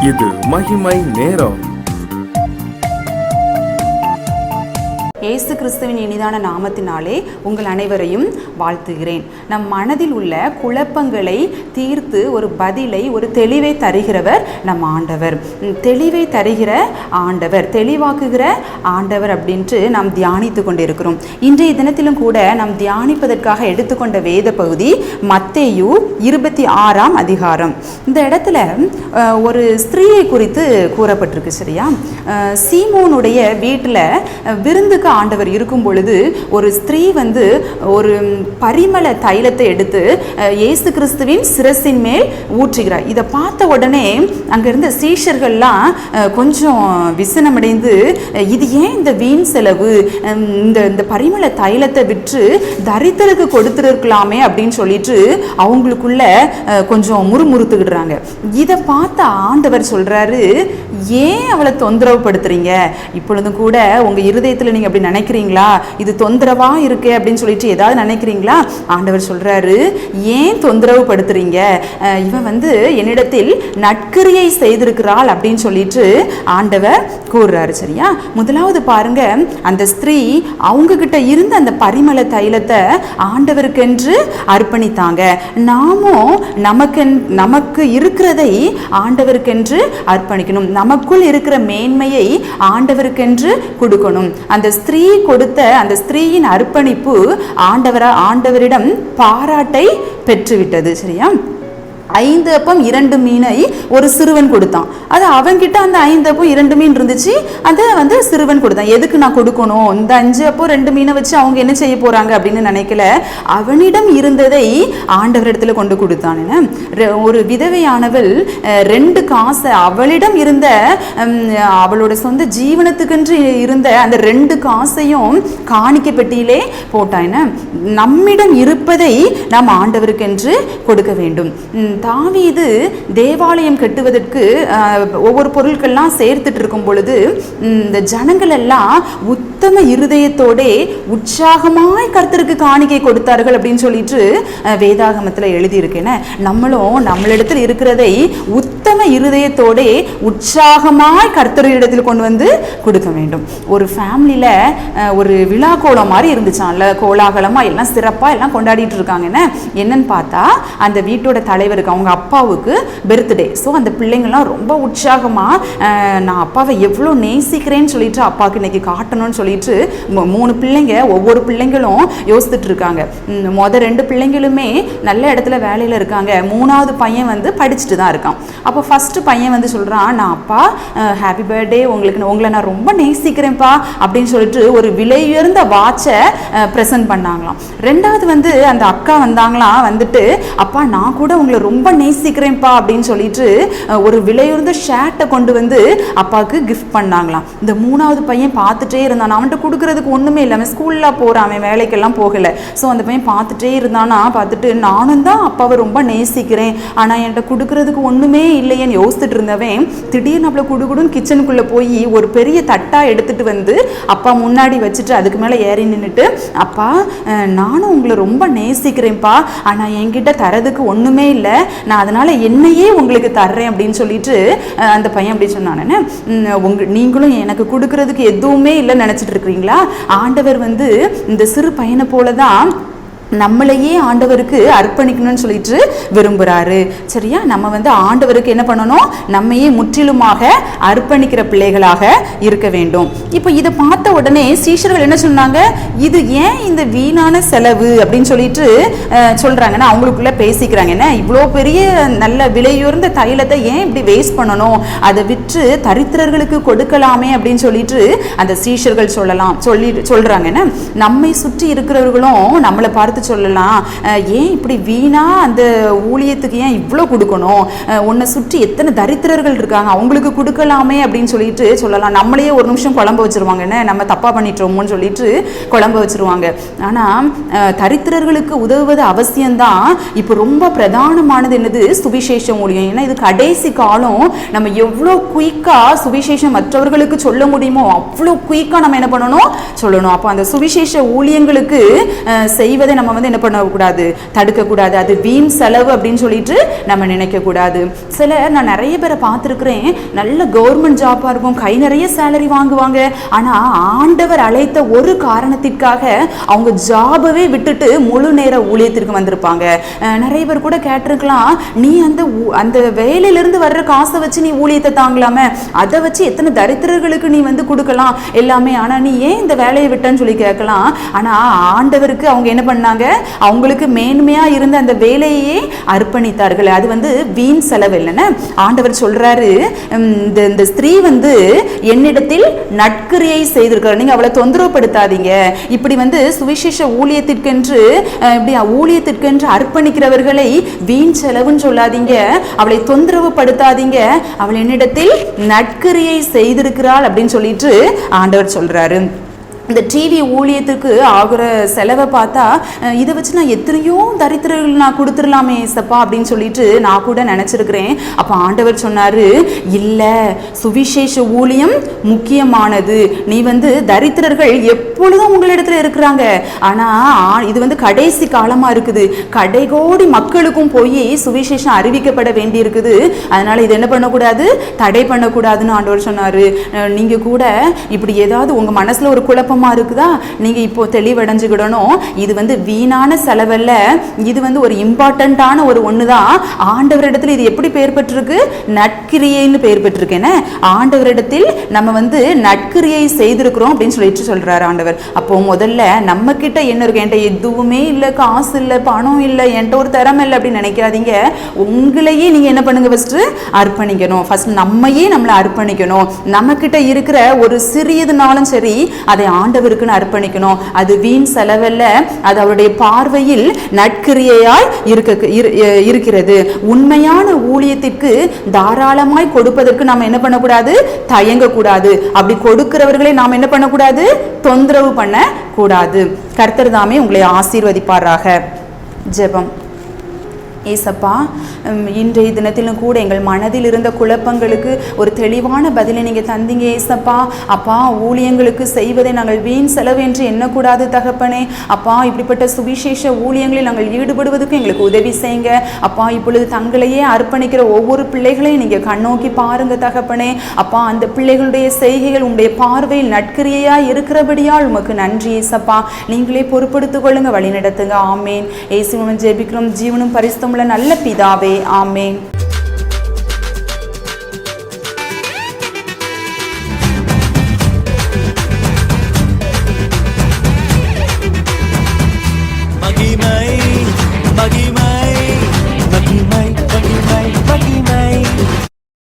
இது மகிமை நேரம். இயேசு கிறிஸ்துவின் இனிதான நாமத்தினாலே உங்கள் அனைவரையும் வாழ்த்துகிறேன். நம் மனதில் உள்ள குழப்பங்களை தீர்த்து ஒரு பதிலை, ஒரு தெளிவை தருகிறவர் நம் ஆண்டவர். தெளிவை தருகிற ஆண்டவர், தெளிவாக்குகிற ஆண்டவர் அப்படின்ட்டு நாம் தியானித்து கொண்டிருக்கிறோம். இன்றைய தினத்திலும் கூட நாம் தியானிப்பதற்காக எடுத்துக்கொண்ட வேத பகுதி மத்தேயு 26ஆம் அதிகாரம். இந்த இடத்துல ஒரு ஸ்திரீயை குறித்து கூறப்பட்டிருக்கு. சரியா? சீமோனுடைய வீட்டில் விருந்துக்கு ஆண்டவர் இருக்கும் பொழுது ஒரு ஸ்திரீ ஒரு பரிமள தைலத்தை எடுத்து இயேசு கிறிஸ்துவின் சிரசின் மேல் ஊற்றுகிறார். இதை பார்த்த உடனே அங்கிருந்த சீஷர்கள்லாம் கொஞ்சம் விசனமடைந்து, இது ஏன் இந்த வீண் செலவு, இந்த பரிமள தைலத்தை விற்று தரித்திரருக்கு கொடுத்துருக்கலாமே அப்படின்னு சொல்லிட்டு அவங்களுக்குள்ள கொஞ்சம் முறுமுறுத்துக்கிடுறாங்க. இதை பார்த்த ஆண்டவர் சொல்றாரு, ஏன் அவளை தொந்தரவு படுத்துறீங்க? இப்பொழுதும் கூட உங்க இருதயத்தில் நீங்க அப்படி நினைக்கிறீங்களா? இது தொந்தரவா இருக்கு அப்படின்னு சொல்லிட்டு ஏதாவது நினைக்கிறீங்களா? ஆண்டவர் சொல்றாரு, ஏன் தொந்தரவு படுத்துறீங்க? இவன் என்னிடத்தில் நற்கிரியை செய்திருக்கிறாள் அப்படின்னு சொல்லிட்டு ஆண்டவர் கூறுறாரு. சரியா? முதலாவது பாருங்க, அந்த ஸ்திரீ அவங்க கிட்ட இருந்த அந்த பரிமள தைலத்தை ஆண்டவருக்கென்று அர்ப்பணித்தாங்க. நாமும் நமக்கு இருக்கிறதை ஆண்டவருக்கென்று அர்ப்பணிக்கணும். நமக்குள் இருக்கிற மேன்மையை ஆண்டவருக்கென்று கொடுக்கணும். அந்த ஸ்திரீ கொடுத்த அந்த ஸ்திரீயின் அர்ப்பணிப்பு ஆண்டவரிடம் பாராட்டை பெற்றுவிட்டது. சரியா? 5 அப்பம் 2 மீனை ஒரு சிறுவன் கொடுத்தான். அது அவன்கிட்ட அந்த 5 அப்பம் 2 மீன் இருந்துச்சு. அதை சிறுவன் கொடுத்தான். எதுக்கு நான் கொடுக்கணும்? இந்த 5 அப்பம் 2 மீனை வச்சு அவங்க என்ன செய்ய போறாங்க அப்படின்னு நினைக்கல. அவனிடம் இருந்ததை ஆண்டவரிடத்துல கொண்டு கொடுத்தான். ஒரு விதவையானவள் 2 காசை, அவளிடம் இருந்த அவளோட சொந்த ஜீவனத்துக்கென்று இருந்த அந்த 2 காசையும் காணிக்க பெட்டியிலே போட்டான். நம்மிடம் இருப்பதை நாம் ஆண்டவருக்கென்று கொடுக்க வேண்டும். தாவீது தேவாலயம் கட்டுவதற்கு ஒவ்வொரு பொருட்கள்லாம் சேர்த்துட்டு இருக்கும் பொழுது இந்த ஜனங்கள் எல்லாம் உத்தம இருதயத்தோட உற்சாகமாய் கர்த்தருக்கு காணிக்கை கொடுத்தார்கள் அப்படின்னு சொல்லிட்டு வேதாகமத்துல எழுதியிருக்கேன். நம்மளும் நம்மளிடத்தில் இருக்கிறதை உத்தம இருதயத்தோட உற்சாகமாய் கர்த்தரிடத்தில் கொண்டு கொடுக்க வேண்டும். ஒரு ஃபேமிலியில ஒரு விழா கோலம் மாதிரி இருந்துச்சான்ல, கோலாகலமா எல்லாம் சிறப்பா எல்லாம் கொண்டாடிட்டு இருக்காங்க. என்னன்னு பார்த்தா அந்த வீட்டோட தலைவருக்கு, அவங்க அப்பாவுக்கு பர்த்டே. ஸோ அந்த பிள்ளைங்கள்லாம் ரொம்ப உற்சாகமா நான் அப்பாவை எவ்வளோ நேசிக்கிறேன்னு சொல்லிட்டு அப்பாவுக்கு இன்னைக்கு காட்டணும்னு சொல்லிட்டு 3 பிள்ளைங்க, ஒவ்வொரு பிள்ளைங்களும் யோசிச்சுட்டு இருக்காங்க. மொதல் 2 பிள்ளைங்களுமே நல்ல இடத்துல வேலையில இருக்காங்க. 3ஆவது பையன் படிச்சுட்டு தான் இருக்கான். அப்போ ஃபர்ஸ்ட் பையன் சொல்றான், நான் அப்பா ஹாப்பி பர்த்டே, உங்களை நான் ரொம்ப நேசிக்கிறேன்ப்பா அப்படின்னு சொல்லிட்டு ஒரு விலையுயர்ந்த வாட்சை ப்ரெசென்ட் பண்ணாங்களாம். 2வது அந்த அக்கா வந்தாங்களாம். அப்பா நான் கூட உங்களை ரொம்ப நேசிக்கிறேன்ப்பா அப்படின்னு சொல்லிட்டு ஒரு விலையுயர்ந்த ஷர்ட்டை கொண்டு அப்பாவுக்கு கிஃப்ட் பண்ணாங்களாம். இந்த 3ஆவது பையன் பார்த்துட்டே இருந்தான். அவன்கிட்ட கொடுக்கறதுக்கு ஒண்ணுமே இல்லை, அவன் ஸ்கூல்ல போறான், அவன் வேலைக்கெல்லாம் போகல. ஸோ அந்த பையன் பார்த்துட்டே இருந்தானா, பார்த்துட்டு நானும் தான் அப்பாவை ரொம்ப நேசிக்கிறேன், ஆனா என்கிட்ட கொடுக்கறதுக்கு ஒண்ணுமே இல்லையேன்னு யோசிச்சுட்டு இருந்தவன் திடீர்னு அப்பள குடுகுடுன்னு கிச்சனுக்குள்ள போய் ஒரு பெரிய தட்டா எடுத்துட்டு அப்பா முன்னாடி வச்சுட்டு அதுக்கு மேல ஏறி நின்றுட்டு, அப்பா நானும் உங்களை ரொம்ப நேசிக்கிறேன்ப்பா, ஆனா என்கிட்ட தரதுக்கு ஒண்ணுமே இல்லை, நான் அதனால என்னையே உங்களுக்கு தர்றேன் அப்படின்னு சொல்லிட்டு அந்த பையன் அப்படி சொன்னானே. நீங்களும் எனக்கு கொடுக்கறதுக்கு எதுவுமே இல்லைன்னு நினைச்சிட்டு இருக்கிறீங்களா? ஆண்டவர் இந்த சிறு பையனை போலதான் நம்மளையே ஆண்டவருக்கு அர்ப்பணிக்கணும்னு சொல்லிட்டு விரும்புகிறாரு. சரியா? நம்ம ஆண்டவருக்கு என்ன பண்ணணும்? நம்மையே முற்றிலுமாக அர்ப்பணிக்கிற பிள்ளைகளாக இருக்க வேண்டும். இப்போ இதை பார்த்த உடனே சீஷர்கள் என்ன சொன்னாங்க? இது ஏன் இந்த வீணான செலவு அப்படின்னு சொல்லிட்டு சொல்றாங்கன்னா அவங்களுக்குள்ள பேசிக்கிறாங்க. என்ன இவ்வளோ பெரிய நல்ல விலையுயர்ந்த தைலத்தை ஏன் இப்படி வேஸ்ட் பண்ணணும்? அதை விற்று தரித்திரர்களுக்கு கொடுக்கலாமே அப்படின்னு சொல்லிட்டு அந்த சீஷர்கள் சொல்றாங்க. நம்மை சுற்றி இருக்கிறவர்களும் நம்மளை பார்த்து சொல்லலாம், ஏன் இப்படி வீணா அந்த ஊழியத்துக்கு ஏன் இவ்வளோ கொடுக்கணும்? உன்னை சுற்றி எத்தனை தரித்திரர்கள் இருக்காங்க, அவங்களுக்கு கொடுக்கலாமே அப்படின்னு சொல்லிட்டு சொல்லலாம். நம்மளையே ஒரு நிமிஷம் குழம்பு வச்சிருவாங்க, நம்ம தப்பா பண்ணிட்டோமோன்னு சொல்லிட்டு குழம்பு வச்சிருவாங்க. ஆனா தரித்திரர்களுக்கு உதவுவது அவசியம்தான். இப்போ ரொம்ப பிரதானமானது என்னது? சுவிசேஷ ஊழியம். ஏன்னா இது கடைசி காலம். நம்ம எவ்வளோ குயிக்கா சுவிசேஷம் மற்றவர்களுக்கு சொல்ல முடியுமோ அவ்வளோ குயிக்கா நம்ம என்ன பண்ணணும்? சொல்லணும். அப்போ அந்த சுவிசேஷ ஊழியங்களுக்கு செய்வதை நம்ம நம்ம வந்து என்ன பண்ணக்கூடாது, தடுக்கக்கூடாது. அது வீண் செலவு அப்படின்னு சொல்லிட்டு நம்ம நினைக்கக்கூடாது. நான் நிறைய பேரை பார்த்துருக்குறேன், நல்ல கவர்மெண்ட் ஜாப்பாக இருக்கும், கை நிறைய சேலரி வாங்குவாங்க. ஆனால் ஆண்டவர் அழைத்த ஒரு காரணத்திற்காக அவங்க ஜாபவே விட்டுட்டு முழு நேர ஊழியத்திற்கு வந்திருப்பாங்க. நிறைய பேர் கூட கேட்டிருக்கலாம், நீ அந்த வேலையிலிருந்து வர்ற காசை வச்சு நீ ஊழியத்தை தாங்கலாமே, அதை வச்சு எத்தனை தரித்திரர்களுக்கு நீ வந்து கொடுக்கலாம் எல்லாமே, ஆனால் நீ ஏன் இந்த வேலையை விட்டன்னு சொல்லி கேட்கலாம். ஆனால் ஆண்டவருக்கு அவங்க என்ன பண்ணாங்க, அவங்களுக்கு மேன்மையா இருந்த அந்த வேலையே அர்ப்பணித்தார்கள். அது வந்து வீண் செலவு இல்லைன்னு ஆண்டவர் சொல்றாரு. இந்த ஸ்திரீ வந்து என்னிடத்தில் நற்கிரியை செய்திருக்கிறார், நீங்க அவளை தொந்தரவுப்படுத்தாதீங்க. இப்படி வந்து சுவிசேஷ ஊழியத்திற்கென்று அர்ப்பணிக்கிறவர்களை வீண் செலவுன்னு சொல்லாதீங்க, அவளை தொந்தரவு படுத்தாதீங்க, அவள் என்னிடத்தில் நற்கிரியை செய்திருக்கிறாள் அப்படின்னு சொல்லிட்டு ஆண்டவர் சொல்றாரு. இந்த டிவி ஊழியத்துக்கு ஆகிற செலவை பார்த்தா இதை வச்சு நான் எத்தனையோ தரித்திரர்கள் நான் கொடுத்துடலாமே ஏசப்பா அப்படின்னு சொல்லிட்டு நான் கூட நினச்சிருக்கிறேன். அப்போ ஆண்டவர் சொன்னார், இல்லை, சுவிசேஷ ஊழியம் முக்கியமானது. நீ வந்து தரித்திரர்கள் எப்பொழுதும் உங்களிடத்துல இருக்கிறாங்க, ஆனால் இது வந்து கடைசி காலமாக இருக்குது, கடைகோடி மக்களுக்கும் போய் சுவிசேஷம் அறிவிக்கப்பட வேண்டி இருக்குது. அதனால் இது என்ன பண்ணக்கூடாது, தடை பண்ணக்கூடாதுன்னு ஆண்டவர் சொன்னார். நீங்கள் கூட இப்படி ஏதாவது உங்கள் மனசில் ஒரு குழப்பம் இருக்குதா, நீங்க இப்போ தெளிவடைஞ்சுக்கிடணும். இது வந்து வீணான செலவல்ல, இது வந்து ஒரு இம்பார்ட்டன்டான ஒரு ஒண்ணுதான். ஆண்டவரிடத்தில் இது எப்படி பெயர் பெற்றிருக்கு, நற்கிரியைன்னு பெயர் பெற்றிருக்கேன். ஆண்டவரிடத்தில் நம்ம வந்து நற்கிரியை செய்திருக்கிறோம் அப்படின்னு சொல்லிட்டு சொல்றாரு ஆண்டவர். அப்போ முதல்ல நம்ம கிட்ட என்ன இருக்கு, என்கிட்ட எதுவுமே இல்லை, காசு இல்லை, பணம் இல்லை, என்கிட்ட ஒரு திறமை இல்லை அப்படின்னு நினைக்காதீங்க. உங்களையே நீங்க என்ன பண்ணுங்க, ஃபர்ஸ்ட் அர்ப்பணிக்கணும். ஃபர்ஸ்ட் நம்மையே நம்மளை அர்ப்பணிக்கணும். நம்ம கிட்ட இருக்கிற ஒரு சிறியதுனாலும் சரி அதை ஆண்டவருக்குன்னு அர்ப்பணிக்கணும். அது வீண் செலவல்ல, அது அவருடைய பார்வையில் நற்கிரியையாய் இருக்கிறது. உண்மையான ஊழியத்திற்கு தாராளமாய் கொடுப்பதற்கு நாம் என்ன பண்ணக்கூடாது, தயங்கக்கூடாது. அப்படி கொடுக்கிறவர்களை நாம் என்ன பண்ணக்கூடாது, தொந்தரவு பண்ண கூடாது. கர்த்தர் தாமே உங்களை ஆசீர்வதிப்பாராக. ஜெபம். ஏசப்பா, இன்றைய தினத்திலும் கூட எங்கள் மனதில் இருந்த குழப்பங்களுக்கு ஒரு தெளிவான பதிலை நீங்கள் தந்தீங்க ஏசப்பா. அப்பா, ஊழியங்களுக்கு செய்வதை நாங்கள் வீண் செலவு என்று எண்ணக்கூடாது தகப்பனே. அப்பா, இப்படிப்பட்ட சுவிசேஷ ஊழியங்களில் நாங்கள் ஈடுபடுவதற்கு எங்களுக்கு உதவி செய்யுங்க அப்பா. இப்பொழுது தங்களையே அர்ப்பணிக்கிற ஒவ்வொரு பிள்ளைகளையும் நீங்கள் கண்ணோக்கி பாருங்க தகப்பனே. அப்பா, அந்த பிள்ளைகளுடைய செய்கைகள் உங்களுடைய பார்வையில் நற்கிரியையாக இருக்கிறபடியால் உமக்கு நன்றி ஏசப்பா. நீங்களே பொறுப்படுத்திக் கொள்ளுங்க, வழி நடத்துங்க. ஆமேன். இயேசுவின் ஜெபிக்கிறோம் ஜீவனும் பரிசுத்தமுள்ள நல்ல பிதாவே. ஆமேன். மகிமை